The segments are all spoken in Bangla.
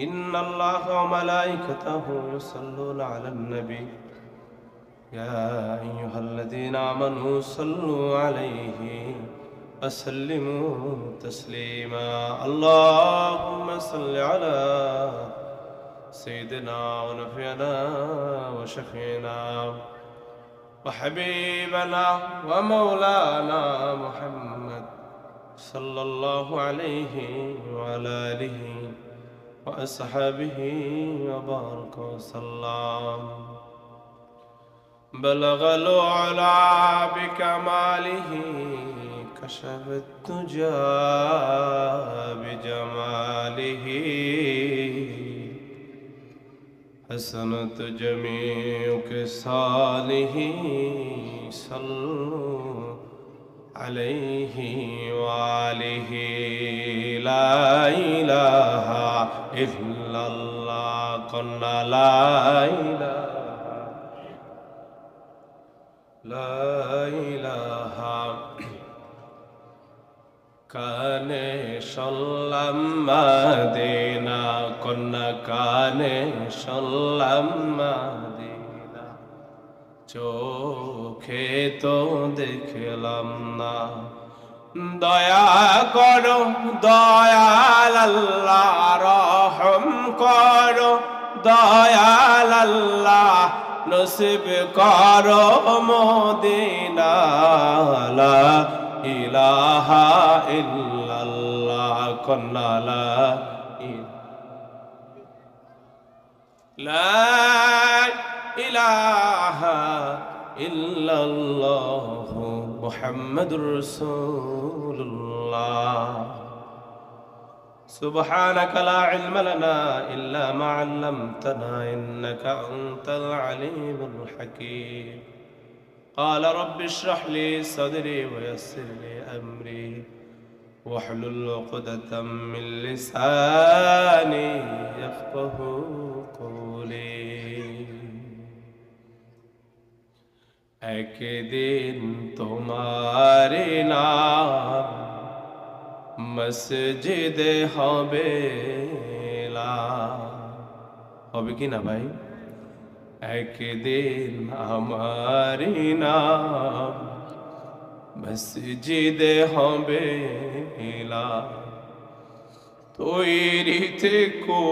ইন্নাল্লাহা ওয়া মালাইকাতাহু ইউসাল্লুনা আলান নবী ইয়া আইয়ুহাল্লাযীনা আমানু সাল্লু আলাইহি ওয়া সাল্লিমু তাসলিমা। আল্লাহুম্মা সাল্লি আলা সাইয়্যিদিনা ওয়া নাবিয়িনা ওয়া শাফিঈনা ওয়া হাবিবানা ওয়া মাওলানা মুহাম্মদ সাল্লাল্লাহু আলাইহি ওয়া আলা আলিহি ওয়া আসহাবিহি ওয়া বারাকা ওয়া সাল্লাম। বালাগাল উলা বিকামালিহি কাশাফাত তুজা বিজামালিহি حسنت جميع خصاله صلوا عليه وآله لا إله إلا الله قلنا لا إله কানে শুনলাম মদিনা কন্যা কানে শুনলাম মদিনা চোখে তো দেখলাম না। দয়া করো দয়াল আল্লাহ রহম করো দয়াল আল্লাহ নসিব করো মদিনা লা ইলাহা ইল্লাল্লাহ কন্না লা ইলাহা ইল্লাল্লাহ মুহাম্মাদুর রাসূলুল্লাহ। সুবহানাকা লা ইলমা লানা ইল্লা মা 'আল্লামতানা ইন্নাকা আনতাল আলিমুল হাকীম। قال رب اشرح لي صدري ويسر لي أمري واحلل عقدة من لساني يفقه قولي। একদিন তোমারি নাম মসজিদে হবে হবে কি না ভাই? একদিন আমারি নাম মসজিদে হবে তৈরি থেকো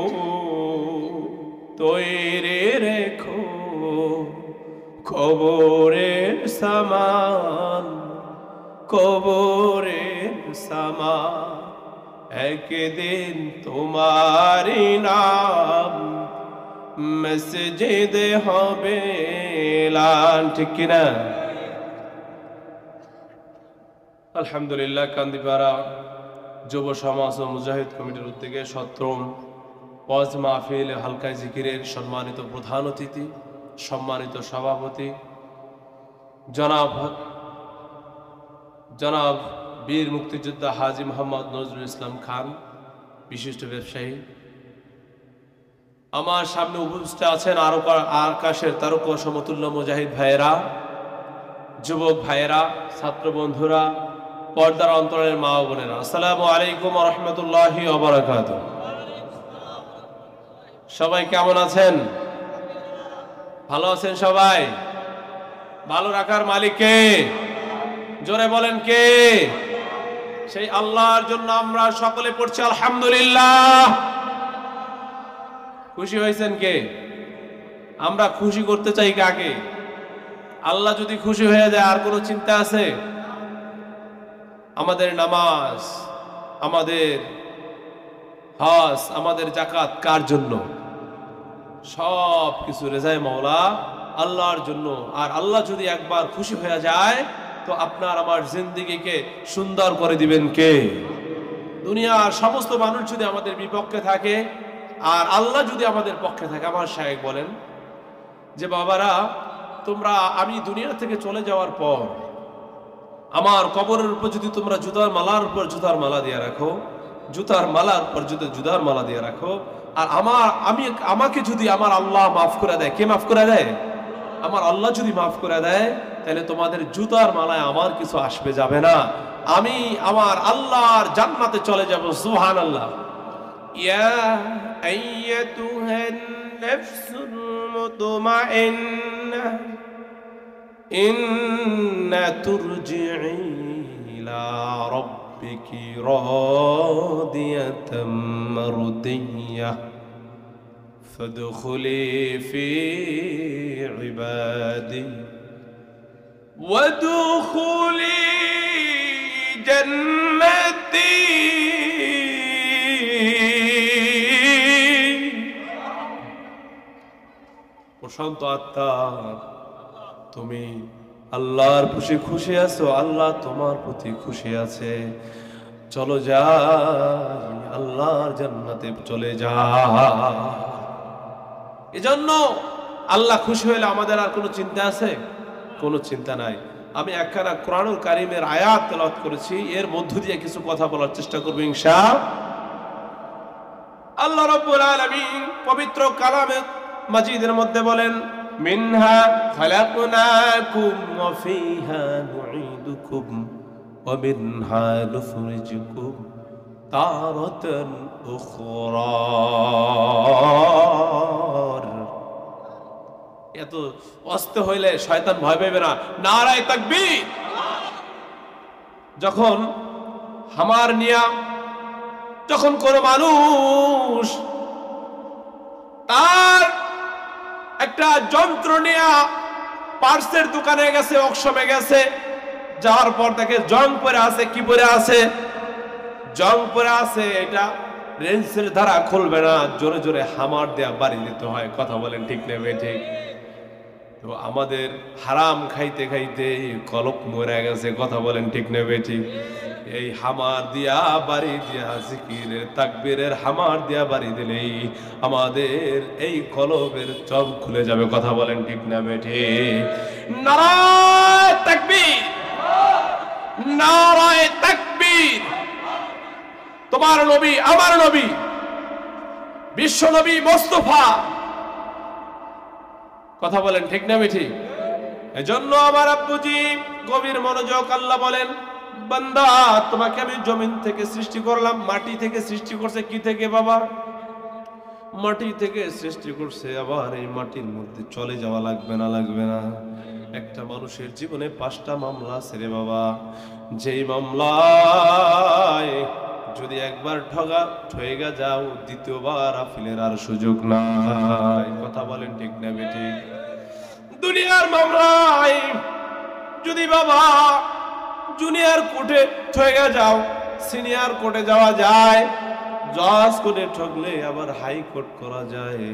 তৈরি রেখো কবরের সামান কবরের সামান। একদিন তোমারি নাম মসজিদে হবে ঠিক কিনা? আলহামদুলিল্লাহ, কান্দিপাড়া যুব সমাজ ও মুজাহিদ কমিটির উদ্যোগে 17ম ওয়াজ মাহফিল হালকায় জিকিরের সম্মানিত প্রধান অতিথি, সম্মানিত সভাপতি জনাব বীর মুক্তিযোদ্ধা হাজী মোহাম্মদ নজরুল ইসলাম খান, বিশিষ্ট ব্যবসায়ী। আমার সামনে উপস্থিত আছেন আরো আকাশের তারকা সমতুল্য মুজাহিদ ভাইয়েরা, যুবক ভাইয়েরা, ছাত্র বন্ধুরা, পর্দার অন্তরের মা ও বোনেরা, আসসালামু আলাইকুম ওয়া রাহমাতুল্লাহি ওয়া বারাকাতুহু। সবাই কেমন আছেন? ভালো আছেন সবাই? ভালো রাখার মালিক কে? জোরে বলেন কে? সেই আল্লাহর জন্য আমরা সকলে পড়ছি আলহামদুলিল্লাহ। খুশি হয়েছেন কে? আমরা খুশি করতে চাই কাকে? আল্লাহ যদি খুশি হয়ে যায় আর কোনো চিন্তা আছে? আমাদের নামাজ, আমাদের হজ, আমাদের যাকাত কার জন্য? সব কিছু রেজায়ে মাওলা আল্লাহর জন্য। আর আল্লাহ যদি একবার খুশি হয়ে যায় তো আপনার আমার জিন্দেগিকে সুন্দর করে দিবেন কে? দুনিয়ার সমস্ত মানুষ যদি আমাদের বিপক্ষে থাকে আর আল্লাহ যদি আমাদের পক্ষে থাকে, আমার শায়েখ বলেন যে বাবারা তোমরা আমি দুনিয়া থেকে চলে যাওয়ার পর আমার কবরের উপর যদি তোমরা জুতার মালার উপর জুতার মালা দিয়ে রাখো, জুতার মালার উপর যদি জুতার মালা দিয়ে রাখো, আর আমাকে যদি আমার আল্লাহ মাফ করে দেয়, কে মাফ করে দেয়? আমার আল্লাহ যদি মাফ করে দেয়, তাহলে তোমাদের জুতার মালায় আমার কিছু আসবে যাবে না, আমি আমার আল্লাহর জান্নাতে চলে যাব। সুবহানাল্লাহ। ইয়া أيتها النفس المطمئنة إن ترجعي إلى ربك راضية مرضية فادخلي في عبادي وادخلي جنتي প্রশান্ত আত্মা, তুমি আল্লাহর প্রতি খুশি আছো, আল্লাহ তোমার প্রতি খুশি আছে। চলো যাই আল্লাহর জান্নাতে চলে যাই। এজন্য আল্লাহ খুশি হইলে আমাদের আর কোনো চিন্তা আছে? কোনো চিন্তা নাই। আমি একখানা কোরআনুল কারীমের আয়াত তেলাওয়াত করেছি, এর মধ্য দিয়ে কিছু কথা বলার চেষ্টা করব ইনশাআল্লাহ। আল্লাহ রাব্বুল আলামিন পবিত্র কালামে মাজিদের মধ্যে বলেন, মিনহা খালাকনাকুম ওয়া ফিহা নুঈদুকুম ওয়া মিনহা নুখরিজুকুম তারাতান উখরা। এত অস্ত হইলে শয়তান ভয় পাবে না। নারায়ে তাকবীর। যখন হামার নিয়া যখন কোন মানুষ তার একটা যন্ত্র নিয়ে পার্টসের দোকানে গেছে, ওয়ার্কশপে গেছে, যাওয়ার পর দেখে জং পরে আছে। কি পরে আছে? জং পরে আছে। এটা রেঞ্চের দ্বারা খুলবে না, জোরে জোরে হামার দেয়া বাড়ি দিতে হয়। কথা বলেন ঠিক নেবে ঠিক? তো আমাদের হারাম খাইতে খাইতে কলপ মরে গেছে। কথা বলেন ঠিক নেবে ঠিক? এই হামার দিয়া বাড়ি দিয়া জিকিরের তাকবীরের হামার দিয়া বাড়ি দিলেই আমাদের এই কলবের চব খুলে যাবে। কথা বলেন ঠিক না বেঠে? নারায়ে তাকবীর, নারায়ে তাকবীর। তোমার নবী, আমার নবী, বিশ্ব নবী মুস্তাফা, কথা বলেন ঠিক না বেঠি? এজন্য আমার আব্বুজি গভীর মনোযোগ। আল্লাহ বলেন, বান্দা তোমাকে আমি জমিন থেকে সৃষ্টি করলাম। মাটি থেকে সৃষ্টি করছে। কি থেকে বাবা? মাটি থেকে সৃষ্টি করছে। আবার এই মাটির মধ্যে চলে যাওয়া লাগবে না? লাগবে না? একটা মানুষের জীবনে 5টা মামলা আছে রে বাবা। যেই মামলায় যদি একবার ঠগা যাও, দ্বিতীয়বার আপিলের আর সুযোগ নাই। কথা বলেন ঠিক না বেটি? দুনিয়ার মামলায় যদি বাবা জুনিয়র কোর্টে ঠকে যাও, সিনিয়র কোর্টে যাওয়া যায়। জজ কোর্টে ঠকলে আবার হাই কোর্ট করা যায়।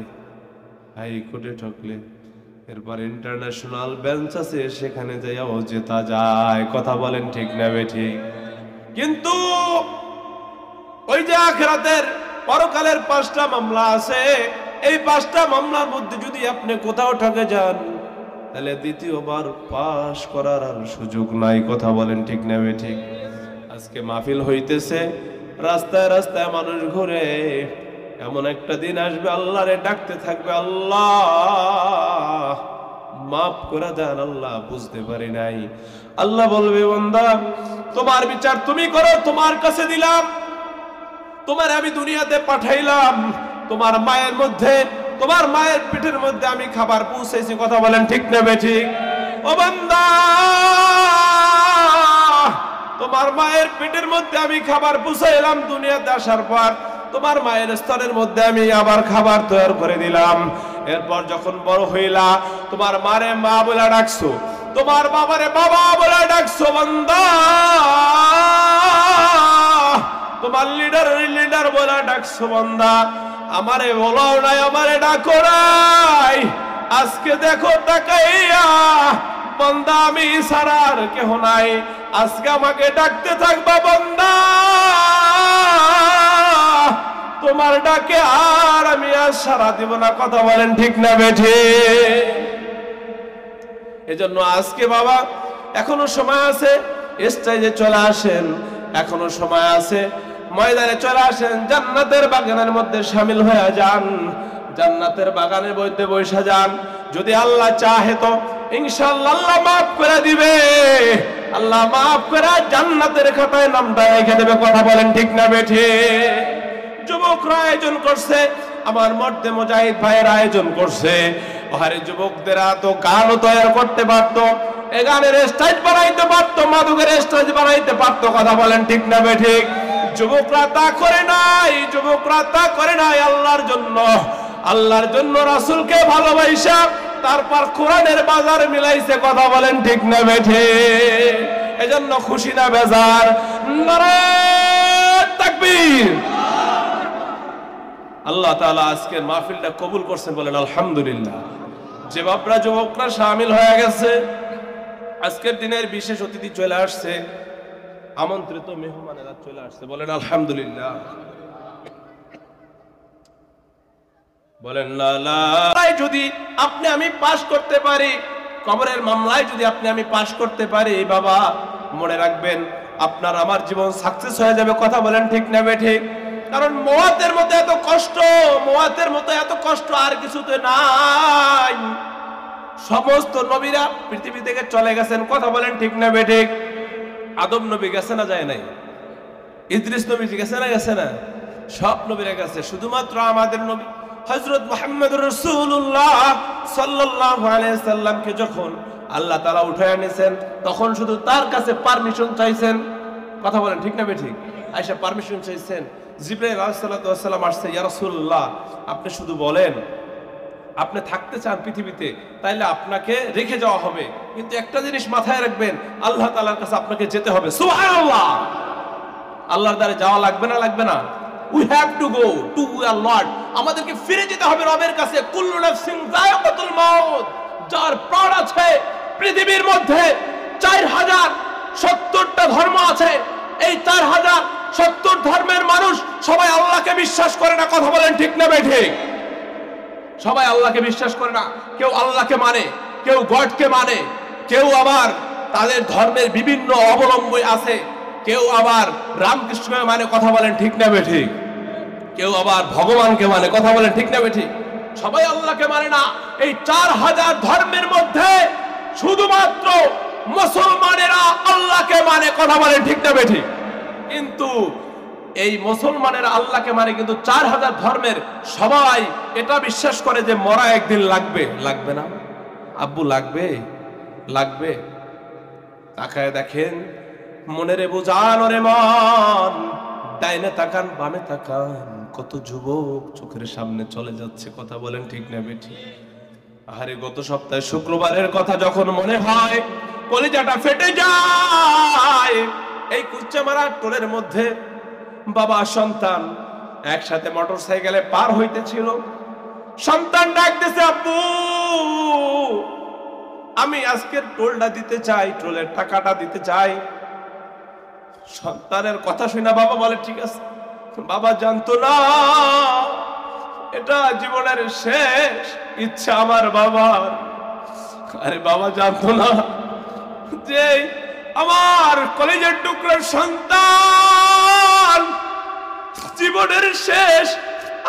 হাই কোর্টে ঠকলে এরপর ইন্টারন্যাশনাল বেঞ্চ আছে, সেখানে যাইও জেতা যায়। কথা বলেন ঠিক না বেঠি? কিন্তু ওই যে আখিরাতের পরকালের 5টা মামলা আছে, এই 5টা মামলার মধ্যে যদি আপনি কোথাও ঠকে যান, তাহলে দ্বিতীয়বার পাশ করার আর সুযোগ নাই। কথা বলেন ঠিক না বেঠি? আজকে মাহফিল হইতেছে, রাস্তায় রাস্তায় মানুষ ঘুরে। এমন একটা দিন আসবে, আল্লাহরে ডাকতে থাকবে, আল্লাহ মাফ করে দেন, আল্লাহ বুঝতে পারি নাই। আল্লাহ বলবে, বান্দা তোমার বিচার তুমি করো, তোমার কাছে দিলাম, তোমার আমি দুনিয়াতে পাঠাইলাম, তোমার মায়ের মধ্যে, তোমার মায়ের পেটের মধ্যে আমি খাবার পৌঁছেছি। কথা বলেন ঠিক না বেঠিক? ও বান্দা, তোমার মায়ের পেটের মধ্যে আমি খাবার পৌঁছাইলাম। দুনিয়াতে আসার পর তোমার মায়ের স্তরের মধ্যে আমি আবার খাবার তৈরি করে দিলাম। এরপর যখন বড় হইলা, তোমার মারে মা বলে ডাকছো, তোমার বাবারে বাবা বলে ডাকছো। বান্দা, তোমার লিডার বলে ডাকছো। বান্দা, আমারে বলো নাই, আমারে ডাকো নাই। আজকে দেখো তাকাইয়া, বান্দা আমি ছাড়া আর কেহ নাই। আজকে আমাকে ডাকতে থাকবা বান্দা, তোমার ডাকে আর আমি আর সাড়া দিব না। কথা বলেন ঠিক না বেঠে? এজন্য আজকে বাবা এখনো সময় আছে, স্টেজে চলে আসেন, এখনো সময় আছে, ময়দানে চলে আসেন, জান্নাতের বাগানের মধ্যে শামিল হয়ে যান, জান্নাতের বাগানের মধ্যে বসে যান। যদি আল্লাহ চাহে তো ইনশাআল্লাহ আল্লাহ মাফ করে দিবে। আল্লাহ মাফ করে জান্নাতের খাতায় নামটা লিখে দেবে। কথা বলেন ঠিক না বেঠে? যুবকরা আয়োজন করছে, আমার মধ্যে মুজাহিদ ভাইয়ের আয়োজন করছে। ওহারে যুবকদেরা তো গানও তৈরি করতে পারতো, এই গানের স্টেজ বানাইতে পারতো, মাদকের স্টেজ বানাইতে পারতো। কথা বলেন ঠিক না বেঠিক? যুবকরা তা করে নাই, যুবকরা তা করে নাই আল্লাহর জন্য, আল্লাহর জন্য রাসূলকে ভালোবাসা তারপর কোরআনের বাজার মিলাইছে। কথা বলেন ঠিক না বেঠিক? এজন্য খুশি না বেজার? নারায়ে তাকবীর। আল্লাহ তাআলা আজকের মাহফিলটা কবুল করছেন, বলেন আলহামদুলিল্লাহ। যে বাপরা যুবকরা শামিল হয়ে গেছে, আজকের দিনের বিশেষ অতিথি চলে আসছে, আমন্ত্রিত মেহমানেরা চলে আসছে, বলেন আলহামদুলিল্লাহ। বলেন লা। যদি আপনি আমি পাশ করতে পারি, কবরের মামলায় যদি আপনি আমি পাশ করতে পারি, বাবা মনে রাখবেন আপনার আমার জীবন সাকসেস হয়ে যাবে। কথা বলেন ঠিক না বেঠিক? কারণ মওয়াতের মতো এত কষ্ট, মওয়াতের মতো এত কষ্ট আর কিছুতে নাই। সমস্ত নবীরা পৃথিবী থেকে চলে গেছেন। কথা বলেন ঠিক না বেঠিক? আদম নবী গেছে না যায় নাই? ইদ্রিস নবী গেছে না গেছে না? সব নবীরা গেছে, শুধুমাত্র আমাদের নবী হযরত মুহাম্মদুর রাসূলুল্লাহ সাল্লাল্লাহু আলাইহি সাল্লামকে যখন আল্লাহ তাআলা উঠায় এনেছেন, তখন শুধু তার কাছে পারমিশন চাইছেন। কথা বলেন ঠিক না বেঠিক? আয়েশা পারমিশন চাইছেন। জিবরাইল আলাইহিস সালাতু ওয়াস সালাম আসছে, ইয়া রাসূলুল্লাহ আপনি শুধু বলেন আপনি থাকতে চান পৃথিবীতে, তাইলে আপনাকে রেখে যাওয়া হবে, কিন্তু একটা জিনিস মাথায় রাখবেন, আল্লাহ তাআলার কাছে আপনাকে যেতে হবে। সুবহানাল্লাহ। আল্লাহর দ্বারে যাওয়া লাগবে না? লাগবে না? We have to go to our Lord. আমাদেরকে ফিরে যেতে হবে রবের কাছে। কুল্লু নাফসিন যায়কাতুল মাউত। যার প্রাণ আছে পৃথিবীর মধ্যে 4070টা ধর্ম আছে, এই 4070 ধর্মের মানুষ সবাই আল্লাহকে বিশ্বাস করে না। কথা বলেন ঠিক না বেঠিক? সবাই আল্লাহকে বিশ্বাস করে না। কেউ আল্লাহকে মানে, কেউ গডকে মানে, কেউ আবার তাদের ধর্মের বিভিন্ন অবলম্বী আছে, কেউ আবার রামকৃষ্ণকে মানে। কথা বলেন ঠিক না বেঠিক? কেউ আবার ভগবানকে মানে। কথা বলেন ঠিক না বেঠিক? সবাই আল্লাহকে মানে না। এই 4000 ধর্মের মধ্যে শুধুমাত্র মুসলমানেরা আল্লাহকে মানে। কথা বলেন ঠিক না বেঠিক? কিন্তু এই মুসলমানেরা আল্লাহকে মানে, কিন্তু 4000 ধর্মের সবাই এটা বিশ্বাস করে যে মরা একদিন লাগবে। লাগবে না আব্বু? লাগবে, লাগবে। তাকায় দেখেন, মনেরে বোঝান ওরে মন, ডাইনে তাকান বামে তাকান, কত যুবক চোখের সামনে চলে যাচ্ছে। কথা বলেন ঠিক না বেঠিক? আরে গত সপ্তাহে শুক্রবারের কথা যখন মনে হয়, কলিজাটা ফেটে যায়। এই কুচ্চামারা টোলের মধ্যে বাবা সন্তান একসাথে মোটরসাইকেলে পার হইতেছিল। সন্তান ডাক দিছে, আব্বু আমি আজকের টোলটা দিতে চাই, টোলের টাকাটা দিতে চাই। সন্তানের কথা শুনে বাবা বলে ঠিক আছে। বাবা জানতো না এটা জীবনের শেষ ইচ্ছা আমার বাবার। আরে বাবা জানতো না যে আমার কলেজের টুকরার সন্তান জীবনের শেষ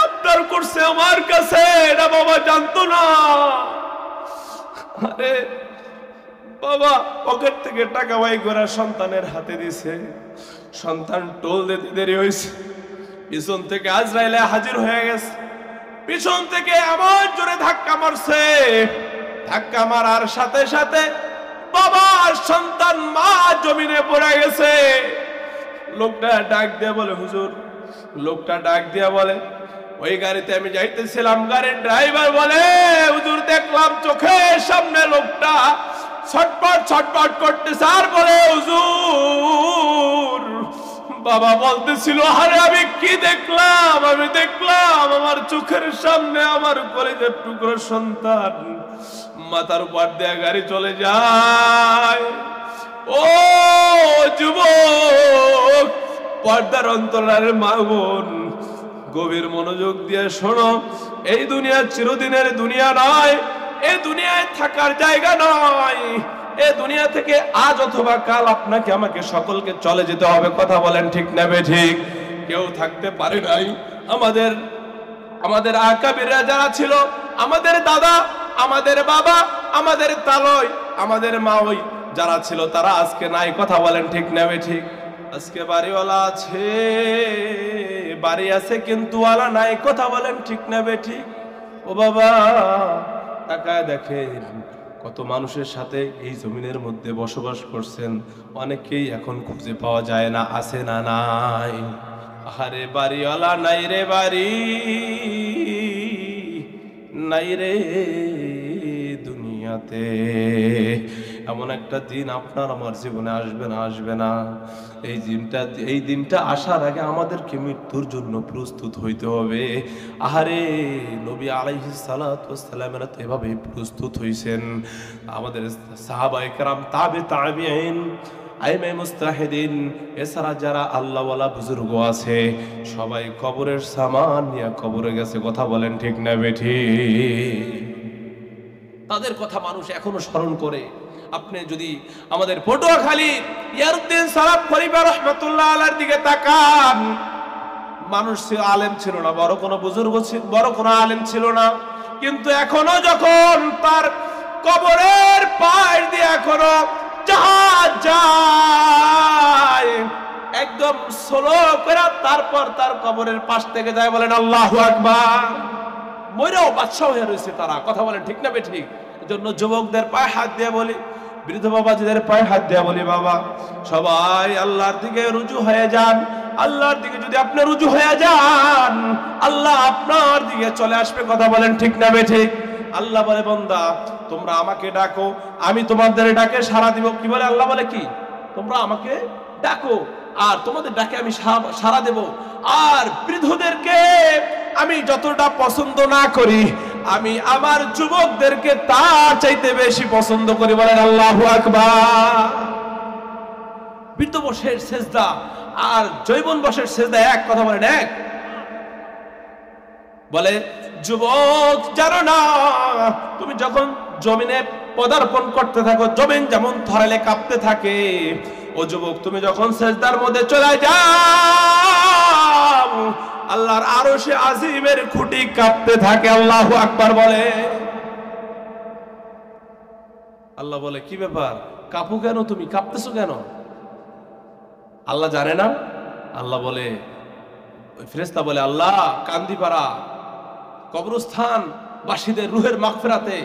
আবদার করছে আমার কাছে, এটা বাবা জানতো না। আরে বাবা পকেট থেকে টাকা বাই করে সন্তানের হাতে দিছে। সন্তান টোল দিতে দেরি হয়েছে, পিছন থেকে আজরাইলে হাজির হয়ে গেছে। পিছন থেকে এমন জোরে ধাক্কা মারছে, ধাক্কা মারার সাথে সাথে বাবার সন্তান মা জমিনে পড়ে গেছে। লোকটা ডাক দিয়া বলে, হুজুর, লোকটা ডাক দিয়া বলে, ওই গাড়িতে আমি যাইতেছিলাম, গাড়ির ড্রাইভার বলে, হুজুর দেখলাম চোখের সামনে লোকটা ছটপট ছটপট করতেছে। আর বলে, হুজুর বাবা বলতেছিল, আরে আমি কি দেখলাম? আমি দেখলাম আমার চোখের সামনে আমার কলেজের টুকরো সন্তান মাথার উপর দিয়ে গাড়ি চলে যায়। ও যুবক, পর্দার অন্তরালের মা বোন, গভীর মনোযোগ দিয়ে শোনো, এই দুনিয়া চিরদিনের দুনিয়া নয়, এই দুনিয়ায় থাকার জায়গা নয়। এই দুনিয়া থেকে আজ অথবা কাল আপনাকে আমাকে সকলকে চলে যেতে হবে। কথা বলেন ঠিক না বেঠিক? কেউ থাকতে পারে নাই। আমাদের আকাবিররা যারা ছিল, আমাদের দাদা, আমাদের বাবা, আমাদের তালয়, আমাদের মাওই যারা ছিল, তারা আজকে নাই। কথা বলেন ঠিক না বেঠিক? আজকে বাড়িওয়ালা আছে, বাড়ি আছে কিন্তু ওয়ালা নাই, কথা বলেন ঠিক না বেঠিক? ও বাবা, তাকায় দেখেন কত মানুষের সাথে এই জমিনের মধ্যে বসবাস করছেন, অনেকেই এখন খুঁজে পাওয়া যায় না, আছে না নাই? আরে বাড়িওয়ালা নাই রে, বাড়ি নাই রে দুনিয়াতে। এমন একটা দিন আপনার আমার জীবনে আসবে না, আসবে না? এই দিনটা আসার আগে আমাদেরকে মৃত্যুর জন্য প্রস্তুত হইতে হবে। আহারে নবী আলাইহিস সালাতু ওয়াস সালামেরা তো এভাবে প্রস্তুত হইছেন। আমাদের সাহাবায়ে কেরাম, তাবিঈন, আইমে মুস্তাহিদিন, এছাড়া যারা আল্লাহওয়ালা বুজুর্গ আছে, সবাই কবরের সামান নিয়ে কবরে গেছে, কথা বলেন ঠিক না বেঠিক? তাদের কথা মানুষ এখনো স্মরণ করে। আপনি যদি আমাদের পটুয়াখালী ইয়ারউদ্দিন সালাফ খলিফা রাহমাতুল্লাহ আলাইহির দিকে তাকান, মানুষ আলেম ছিল না, বড় কোনো বুজুর্গ ছিল, বড় কোনো আলেম ছিল না, কিন্তু এখনো যখন তার কবরের পাশ দিয়ে এখনো জাহাজ যায়, একদম স্লো করে তারপর তার কবরের পাশ থেকে যায়, বলেন আল্লাহু আকবার। মইরাও বাদশা হয়ে রয়েছে তারা, কথা বলেন ঠিক না বেঠিক? এজন্য যুবকদের পায়ে হাত দিয়ে বলি, বৃদ্ধ বাবাজিদের পায়ে হাত দিয়ে বলি, বাবা সবাই আল্লাহর দিকে রুজু হয়ে যান। আল্লাহর দিকে যদি আপনি রুজু হয়ে যান, আল্লাহ আপনার দিকে চলে আসবে, কথা বলেন ঠিক না বেঠিক? আল্লাহ বলে, বান্দা তোমরা আমাকে ডাকো, আমি তোমাদের ডাকে সাড়া দিব। কি বলে আল্লাহ? বলে কি? তোমরা আমাকে ডাকো আর তোমাদের ডাকে আমি সাড়া দেব। আর বৃদ্ধদেরকে আমি যতটা পছন্দ না করি, আমি আমার যুবকদেরকে তার চাইতে বেশি পছন্দ করি, বলেন আল্লাহু আকবার। বৃদ্ধ বয়সের সেজদা আর যৌবন বয়সের সেজদা এক, কথা বলেন এক? বলে যুবক জানো না, তুমি যখন জমিনে পদার্পণ করতে থাকো, জমিন যেমন থরালে কাঁপতে থাকে, ও যুবক তুমি যখন সেজদার মধ্যে চলে যাও, আল্লাহর আরশে আজিমের খুঁটি কাঁপতে থাকে। আল্লাহু আকবার বলে। আল্লাহ বলে, কি ব্যাপার, কাঁপো কেন, তুমি কাঁপতেছো কেন? আল্লাহ জানে না? আল্লাহ বলে, ওই ফেরেশতা বলে, আল্লাহ কান্দিপাড়া কবরস্থান বাসীদের রুহের মাগফিরাতে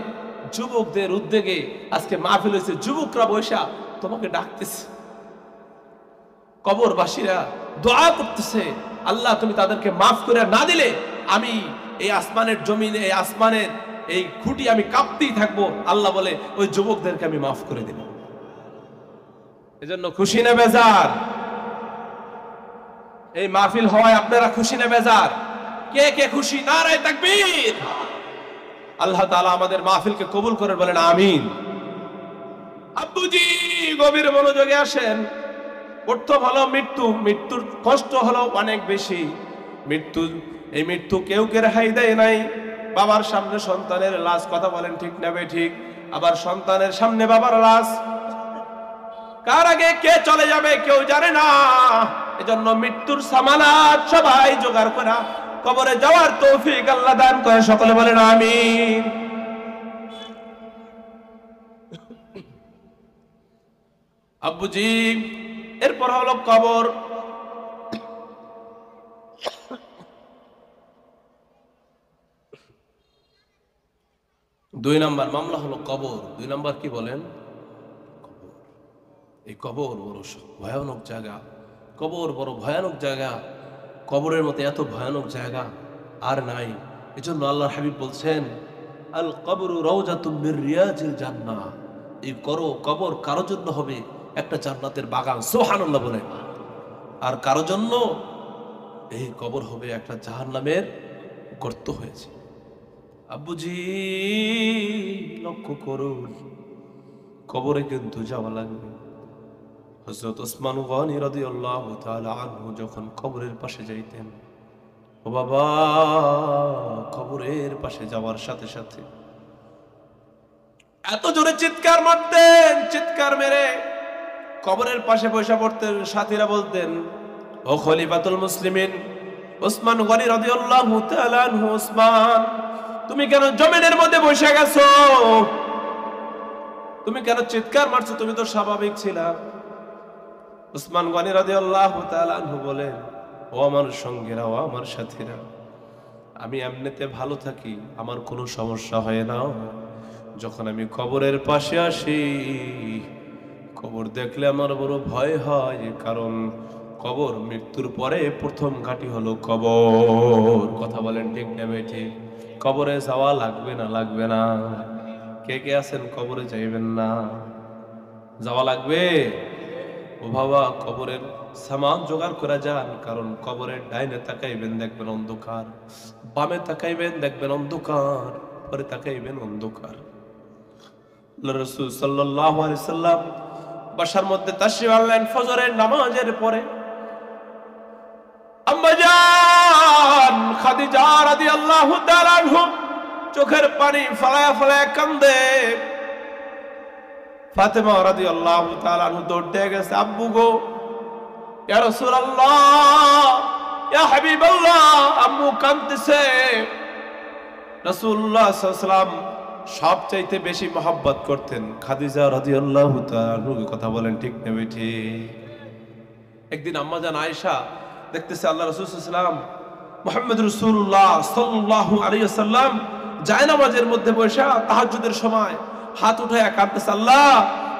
যুবকদের উদ্যোগে আজকে মাহফিল হয়েছে, যুবকরা বৈশা তোমাকে ডাকতেছে, কবরবাসীরা দোয়া করতেছে, আল্লাহ তুমি তাদেরকে মাফ করে না দিলে আমি এই আসমানের জমিনে, এই আসমানের এই খুঁটি আমি কাঁপতেই থাকবো। আল্লাহ বলে, ওই যুবকদেরকে আমি মাফ করে দেব। এজন্য খুশি না বেজার? এই মাহফিল হওয়ায় আপনারা খুশি না বেজার? কে কে খুশি? নারায়ে তাকবীর। আল্লাহ তাআলা আমাদের মাহফিলকে কবুল করে, বলেন আমিন। আব্বুজি গভীর মনোযোগে আসেন। প্রথম হলো মৃত্যু। মৃত্যুর কষ্ট হলো অনেক বেশি। এই মৃত্যু কেউ কে রেহাই দেয় নাই। বাবার সামনে সন্তানের লাশ, কথা বলেন ঠিক না বেঠিক? আবার সন্তানের সামনে বাবার লাশ, কার আগে কে চলে যাবে কেউ জানে না। এজন্য মৃত্যুর সামানাত সবাই জোগাড় করা, কবরে যাওয়ার তৌফিক আল্লাহ দান করে, সকলে বলেন আমিন। আব্বুজি এরপর হলো কবর। দুই নাম্বার মামলা হলো কবর। দুই নাম্বার কি বলেন? এই কবর বড় ভয়ানক জায়গা। কবর বড় ভয়ানক জায়গা। কবরের মতো এত ভয়ানক জায়গা আর নাই। এজন্য আল্লাহর হাবিব বলছেন, আল কবরু রাউজাতুম মির রিয়াজিল জান্নাহ। এই কবর কারো জন্য হবে একটা জান্নাতের বাগান, সুবহানাল্লাহ বলে। আর কারো জন্য এই কবর হবে একটা জাহান্নামের গর্ত হয়েছে। আব্বুজি লক্ষ্য করুন, কবরে কিন্তু যাওয়া লাগবে। হযরত ওসমান গনি রাদিয়াল্লাহু তাআলা আনহু যখন কবরের পাশে যাইতেন, ও বাবা, কবরের পাশে যাওয়ার সাথে সাথে এত জোরে চিৎকার মারতেন, চিৎকার মেরে কবরের পাশে বসে পড়তেন। সাথীরা বলতেন, ও খলিফাতুল মুসলিমিন ওসমান গনি রাদিয়াল্লাহু তাআলা আনহু, ওসমান তুমি কেন জমিনের মধ্যে বসে গেছো? তুমি কেন চিৎকার মারছো? তুমি তো স্বাভাবিক ছিলা। ওসমান গনি রাদিয়াল্লাহু তাআলা আনহু বলেন, ও আমার সঙ্গীরা, ও আমার সাথীরা, আমি এমনিতে ভালো থাকি, আমার কোনো সমস্যা হয় না। যখন আমি কবরের পাশে আসি, কবর দেখলে আমার বড় ভয় হয়, কারণ কবর, মৃত্যুর পরে প্রথম ঘাঁটি হলো কবর। কথা বলেন ঠিক না ঠিক? কবরে যাওয়া লাগবে না? লাগবে না? কে কে আছেন কবরে যাইবেন না? যাওয়া লাগবে? ও বাবা, কবরের সামান জোগাড় করে যান, কারণ কবরের ডাইনে তাকাইবেন দেখবেন অন্ধকার, বামে তাকাইবেন দেখবেন অন্ধকার, পরে তাকাইবেন অন্ধকার। রাসূল সাল্লাল্লাহু আলাইহি সাল্লাম বাসার মধ্যে তাশরিফ আনলেন ফজরের নামাজের পরে। আম্মা জান খাদিজা রাদিয়াল্লাহু তাআলা আনহা চোখের পানি ফলায়া ফলায়া কান্দে। ফাতেমা রাদিয়াল্লাহু তাআলা আনহা দৌড় দিয়ে গেছে, আব্বু গো, ইয়া রাসূলুল্লাহ, ইয়া হাবিবাল্লাহ, আম্মু কাঁদতেছে। রাসূলুল্লাহ সাল্লাল্লাহু আলাইহি ওয়াসাল্লাম সবচাইতে বেশি মহব্বত করতেন খাদিজা রাদিয়াল্লাহু তাআলা আনহা। কথা বলেন ঠিক না ঠিক? একদিন আম্মা জান আয়েশা দেখতেছে আল্লাহ রাসূল সাল্লাল্লাহু আলাইহি ওয়াসাল্লাম, মুহাম্মদ রাসূলুল্লাহ সাল্লাল্লাহু আলাইহি ওয়াসাল্লাম জায়নামাজের মধ্যে বসে তাহাজ্জুদের সময় হাত উঠায়া কাঁদতেছে, আল্লাহ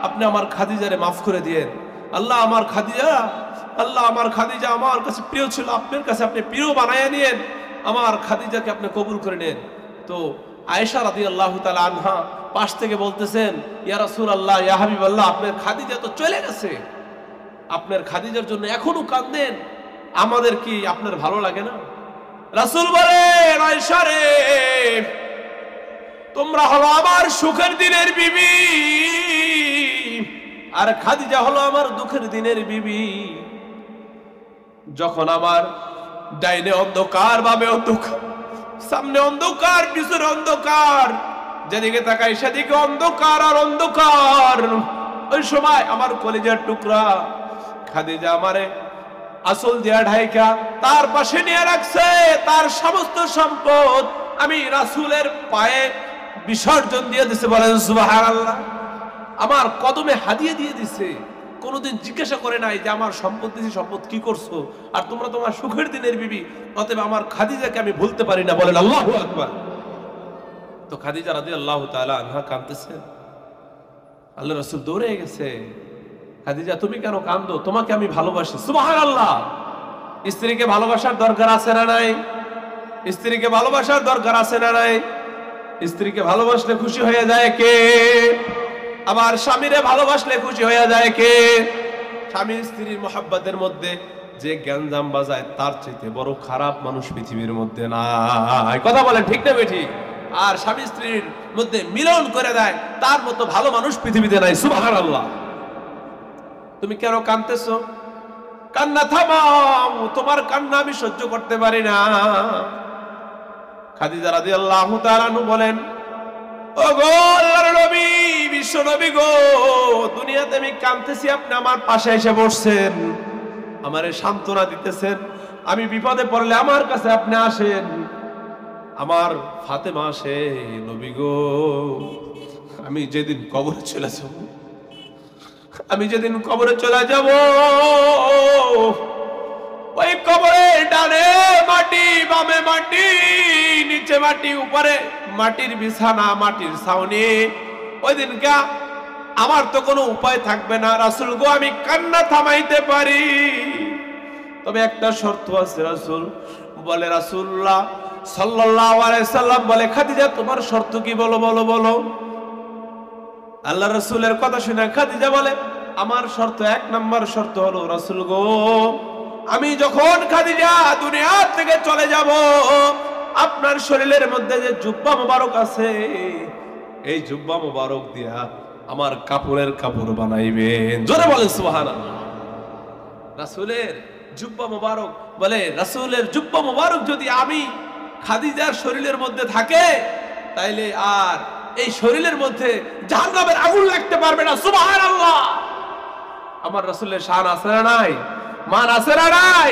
আপনি আমার খাদিজারে মাফ করে দিয়েন। আল্লাহ আমার খাদিজা, আল্লাহ আমার খাদিজা আমার কাছে প্রিয় ছিল, আপনার কাছে আপনি প্রিয় বানায়া নিয়েন, আমার খাদিজাকে আপনি কবুল করে নেন। তো আয়েশা রাদিয়াল্লাহু তাআলা আনহা পাশ থেকে বলতেছেন, ইয়া রাসূলুল্লাহ, ইয়া হাবিবাল্লাহ, আপনার খাদিজা তো চলে গেছে, আপনার খাদিজার জন্য এখনো কাঁদেন, আমাদের কি আপনার ভালো লাগে না? রাসূল বলেন, আয়েশা রে, তোমরা হলো আমার সুখের দিনের বিবি, আর খাদিজা হলো আমার দুঃখের দিনের বিবি। যখন আমার ডাইনে অন্ধকার, বামে অন্ধকার, সামনে অন্ধকার, পিছনে অন্ধকার, যেদিকে তাকাই সেদিকে অন্ধকার আর অন্ধকার, ওই সময় আমার কলিজার টুকরা খাদিজা আমারে আসল দিয়া ঢাইকা তার পাশে নিয়ে রাখছে, তার সমস্ত সম্পদ আমি রাসূলের পায়ে বিসর্জন দিয়ে দিছে। বলেন সুবহানাল্লাহ। আমার কদমে হাদিয়া দিয়ে দিছে, কোনোদিন জিজ্ঞাসা করে নাই যে আমার সম্পদ দিছি, সম্পদ কি করছো, আর তোমরা তোমার সুখের দিনের বিবি, অতএব আমার খাদিজাকে আমি ভুলতে পারি না। বলেন আল্লাহু আকবার। তো খাদিজা রাদিয়াল্লাহু তাআলা আনহা কাঁদতেছেন, আল্লাহ রাসূল দৌড়ে গেছে, খাদিজা তুমি কেন কাঁদো, তোমাকে আমি ভালোবাসি। সুবহানাল্লাহ। স্ত্রীকে ভালোবাসার দরকার আছে না নাই? স্ত্রীকে ভালোবাসার দরকার আছে না নাই? স্ত্রীকে ভালোবাসলে খুশি হয়ে যায় কে? আবার স্বামীরে ভালোবাসলে খুশি হয়ে যায় কে? স্বামী স্ত্রীর মহব্বতের মধ্যে যে গ্যাঞ্জাম বাজায়, তার চাইতে বড় খারাপ মানুষ পৃথিবীর মধ্যে নাই। কথা বলেন ঠিক না বেঠিক? আর স্বামী স্ত্রীর মধ্যে মিলন করে দেয়, তার মতো ভালো মানুষ পৃথিবীতে নাই। সুবহানাল্লাহ। তুমি কেন কাঁদতেছো? কান্না থামাও, তোমার কান্না আমি সহ্য করতে পারি না। খাদিজা রাদিয়াল্লাহু তাআলা আনহা বলেন, ও গো আল্লাহর নবী, বিশ্ব নবী গো, দুনিয়াতে আমি কাঁদতেছি, আপনি আমার পাশে এসে বসছেন, আমারে সান্ত্বনা দিতেছেন, আমি বিপদে পড়লে আমার কাছে আপনি আসেন। আমার ফাতেমা আসে, নবী গো, আমি যেদিন কবরে চলে যাব, আমি যেদিন কবরে চলে যাব, ওই কবরে ডানে মাটি, বামে মাটি, নিচে মাটি, উপরে মাটির বিছানা, মাটির ছাউনি, ওই দিনকা আমার তো কোনো উপায় থাকবে না। রাসূল গো, আমি কান্না থামাইতে পারি, তবে একটা শর্ত আছে। রাসূল বলে, রাসূলুল্লাহ সাল্লাল্লাহু আলাইহি সাল্লাম বলে, খাদিজা তোমার শর্ত কি, বলো বলো বলো। আল্লাহ রাসূলের কথা শুনে খাদিজা বলে, আমার শর্ত, এক নম্বর শর্ত হলো, রাসূল গো, আমি যখন খাদিজা দুনিয়া থেকে চলে যাব, আপনার শরীরের মধ্যে যে জুব্বা মোবারক আছে, এই জুব্বা মোবারক দিয়া আমার কাপড়ের কাপড় বানাইবেন। জোরে বলেন সুবহানাল্লাহ। রাসূলের জুব্বা মোবারক, বলে রাসূলের জুব্বা মোবারক যদি আমি খাদিজার শরীরের মধ্যে থাকে, তাইলে আর এই শরীরের মধ্যে জাহান্নামের আগুন লাগতে পারবে না। সুবহানাল্লাহ। আমার রাসূলের শান আছে না নাই? মান আছে না নাই?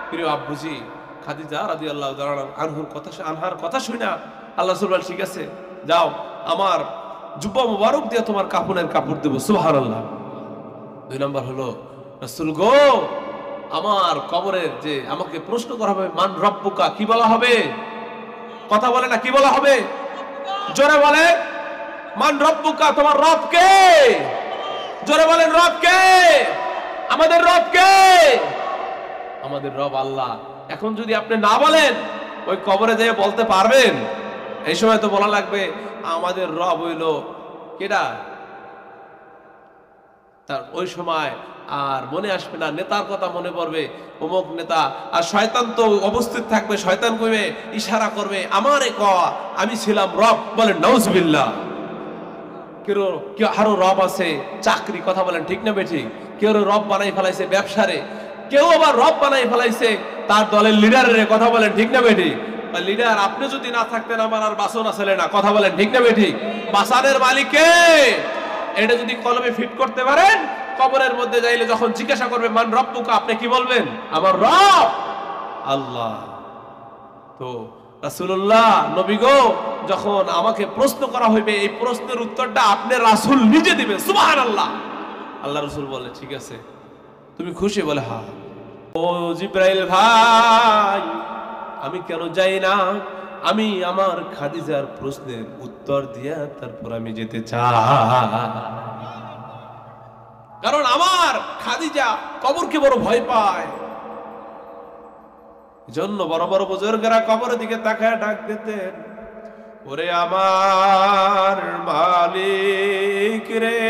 প্রিয় আব্বুজি, খাদিজা রাদিয়াল্লাহু তাআলা আনহার কথা শুনা আল্লাহ রাসূল বলেন, ঠিক আছে যাও, আমার জুব্বা মোবারক দিয়ে তোমার কাপড়ের কাপড় দেব। সুবহানাল্লাহ। দুই নম্বর হলো, রাসূল গো, আমার কবরের যে আমাকে প্রশ্ন করা হবে, মান রব্বুকা, কি বলা হবে? কথা বলে না, কি বলা হবে? জোরে বলে, মান রব্বুকা, তোমার রব কে? জোরে বলেন, রব কে? আমাদের রব কে? আমাদের রব আল্লাহ। এখন যদি আপনি না বলেন, ওই কবরে যেয়ে বলতে পারবেন? এই সময় তো বলা লাগবে আমাদের রব হইল কেডা। তার ওই সময় আর মনে আসবে না, নেতার কথা মনে পড়বে, অমুক নেতা। আর শয়তান তো উপস্থিত থাকবে, শয়তান কইবে, ইশারা করবে, আমারে ক, আমি ছিলাম রব। বলেন নাউজুবিল্লাহ। কেউ আরো রব আছে চাকরি, কথা বলেন ঠিক না বেঠিক? কেউ রব বানাই ফেলাইছে ব্যবসারে, কেউ আবার রব বানাই ফেলাইছে তার দলের লিডারের, কথা বলেন ঠিক না বেঠিক? লিডার আপনি যদি না থাকতেন আমার আর বাঁচন আসলে না, কথা বলেন ঠিক না বেঠিক? বাঁচানের মালিক কে? এটা যদি কলমে ফিট করতে পারেন, কবরের মধ্যে যাইলে যখন জিজ্ঞাসা করবে মান রব্বুকা, আপনি কি বলবেন? আমার রব আল্লাহ। তো রাসূলুল্লাহ নবী গো, যখন আমাকে প্রশ্ন করা হইবে, এই প্রশ্নের উত্তরটা আপনি রাসূল নিজে দিবেন। সুবহানাল্লাহ। আল্লাহ রাসূল বলে ঠিক আছে, তুমি খুশি? বলে হ্যাঁ। ও জিবরাইল ভাই, আমি কেন যাই না? আমি আমার খাদিজার প্রশ্নের উত্তর দিয়া তারপর আমি যেতে চাই, কারণ আমার খাদিজা কবরকে বড় ভয় পায়। জন্য বড় বড় বুজুর্গরা কবরের দিকে তাকায় ডাক দিতেন, ওরে আমার মালিক রে,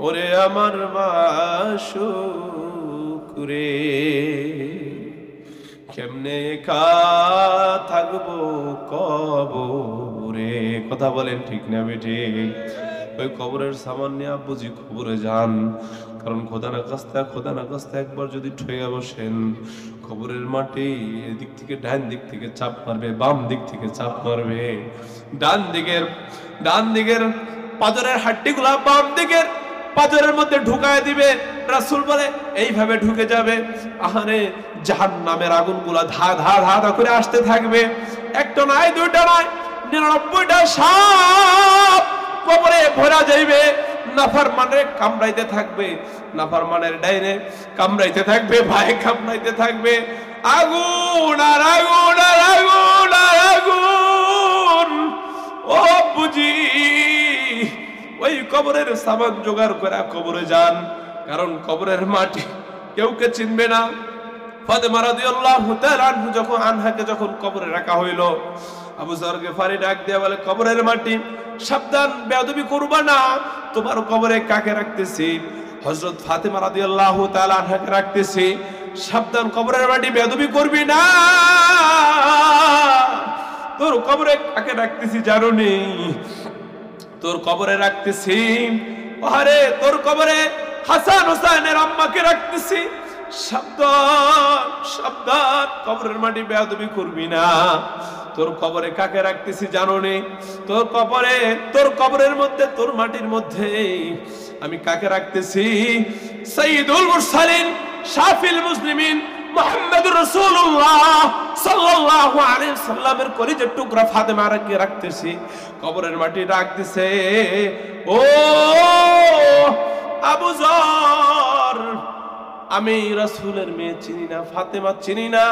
ওরে আমার মাশুক রে, কেমনে একা থাকবো কবরে। কথা বলেন ঠিক না বেঠিক? ওই কবরের সামান নিয়ে আব্বুজি কবরে যান, কারণ খোদা না কাস্তা একবার যদি ঠয়ে বসেন, কবরের মাটি এদিক থেকে ডান দিক থেকে চাপ মারবে, বাম দিক থেকে চাপ মারবে, ডান দিকের পাজরের হাড্ডিগুলা বাম দিকের পাজরের মধ্যে ঢুকায় দিবে। রাসূল বলে এইভাবে ঢুকে যাবে, আহারে জাহান্নামের আগুনগুলা ধা ধা ধা ধা করে আসতে থাকবে। একটা নয়, দুইটা নয়, 99টা সাপ কবরে ভরা যাইবে। নাফরমানের কামড়াইতে থাকবে, নাফরমানের ডাইনে কামড়াইতে থাকবে, ভাই কামড়াইতে থাকবে। আগুন আর আগুন আর আগুন আর আগুন। ও বুঝি ওই কবরের সামান জোগাড় করে কবরে যান, কারণ কবরের মাটি কেউকে চিনবে না। ফাতেমা রাদিয়াল্লাহু তাআলা আনহাকে যখন কবরে রাখা হইল, আবু যর গিফারি ডাক দিয়ে বলে, কবরের মাটি সাবধান, বেয়াদবি করবা না। তোমার কবরে কাকে রাখতেছি? হযরত ফাতেমা রাদিয়াল্লাহু তাআলা আনহাকে রাখতেছি, সাবধান, কবরের মাটি বেয়াদবি করবি না। তোর কবরে কাকে রাখতেছি জানো নি? তোর কবরে রাখতেছি, আরে তোর কবরে হাসান হোসেনের আম্মাকে রাখতেছি। সাবধান সাবধান, কবরের মাটি বেয়াদবি করবি না। তোর কবরে কাকে রাখতেছি জানো নি? তোর কবরের মধ্যে, তোর মাটির মধ্যে আমি কাকে রাখতেছি? সাইয়্যিদুল মুরসালিন, শাফিল মুসলিমিন, মুহাম্মদুর রাসূলুল্লাহ সাল্লাল্লাহু আলাইহি ওয়াসাল্লামের কলিজার টুকরা ফাতেমাকে রাখতেছি। কবরের মাটি রাখতেছে। ও আবু যর, আমি রাসূলের মেয়ে চিনি না, ফাতেমা চিনি না,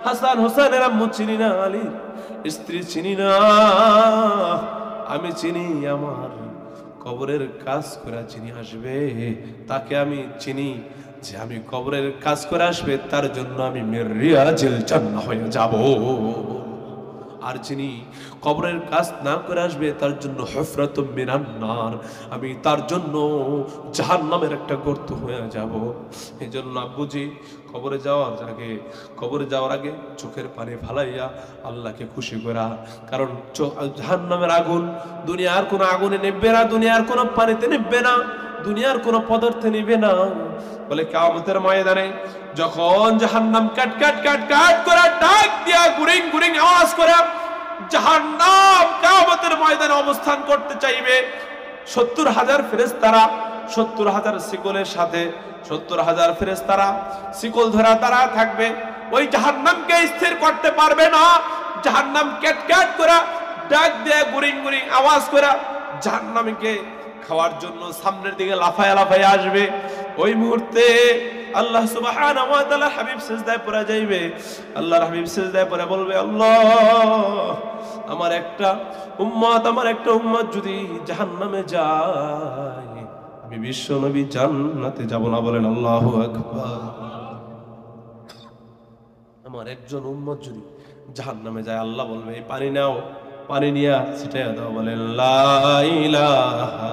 হাসান হোসেনের আম্মু চিনি না, আলীর স্ত্রী চিনি না, আমি চিনি আমার কবরের কাজ করে চিনি আসবে, তাকে আমি চিনি যে আমি কবরের কাজ করে আসবে, তার জন্য আমি মিররিয়াজিল জান্নাহ হয়ে যাব। আর যিনি কবরের কাজ না করে আসবে, তার জন্য হুফরাতুম মিনান নার, আমি তার জন্য জাহান্নামের একটা গর্ত হয়ে যাব। এই জন্য আব্বুজি কবরে যাওয়ার আগে চোখের পানি ফালাইয়া আল্লাহকে খুশি করা, কারণ জাহান্নামের আগুন দুনিয়ার কোনো আগুনে নিভবে না, দুনিয়ার কোনো পানিতে নিভবে না, দুনিয়ার কোনো পদার্থে নিবে না। বলে কিয়ামতের ময়দানে যখন জাহান্নাম কাট কাট কাট কাট করে ডাক দিয়া গুরিং গুরিং আওয়াজ করে জাহান্নাম কিয়ামতের ময়দানে অবস্থান করতে চাইবে, 70,000 ফেরেশতারা 70,000 শিকলের সাথে 70,000 ফেরেশতারা শিকল ধরা তারা থাকবে, ওই জাহান্নামকে স্থির করতে পারবে না। জাহান্নাম কাট কাট করে ডাক দিয়ে গুরিং গুরিং আওয়াজ করে জাহান্নামকে খাওয়ার জন্য সামনের দিকে লাফায়া লাফায়া আসবে। ওই মুহূর্তে আল্লাহ সুবহানাহু ওয়া তাআলা হাবিব সিজদায় পড়ে যাইবে। আল্লাহর হাবিব সিজদায় পড়ে বলবে, আল্লাহ আমার একটা উম্মত যদি জাহান্নামে যায়, আমি বিশ্ব নবী জান্নাতে যাব না। বলেন আল্লাহু আকবার। আমার একজন উম্মত যদি জাহান্নামে যায়, আল্লাহ বলবে এই পানি নাও, পানি নিয়ে ছিটাইয়া দাও। বলেন লা ইলাহা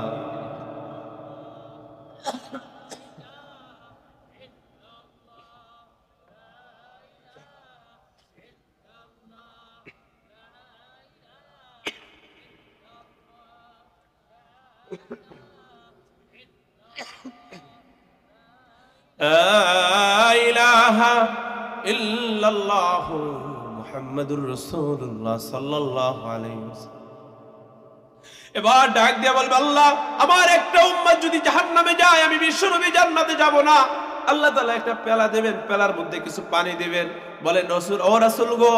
ইলাহা ইল্লাল্লাহু মুহাম্মাদুর রাসূলুল্লাহ সাল্লাল্লাহু আলাইহি ওয়াসাল্লাম। এবার ডাক দিয়ে বলবে, আল্লাহ আমার একটা উম্মত যদি জাহান্নামে যায়, আমি বিশ্বনবী জান্নাতে যাব না। আল্লাহ তাআলা একটা পেলা দেবেন, পেলার মধ্যে কিছু পানি দিবেন। বলেন রাসূল, ও রাসূল গো,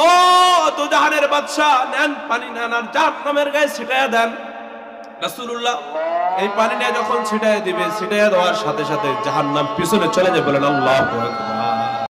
ও তো জাহানের বাদশা, নেন পানি নেন আর জাহান্নামের গায়ে ছিটায়া দেন। রাসূলুল্লাহ এই পানি নিয়ে যখন ছিটায়া দিবে, ছিটায়া দেওয়ার সাথে সাথে জাহান্নাম পিছনে চলে যায়। বলেন আল্লাহু আকবার।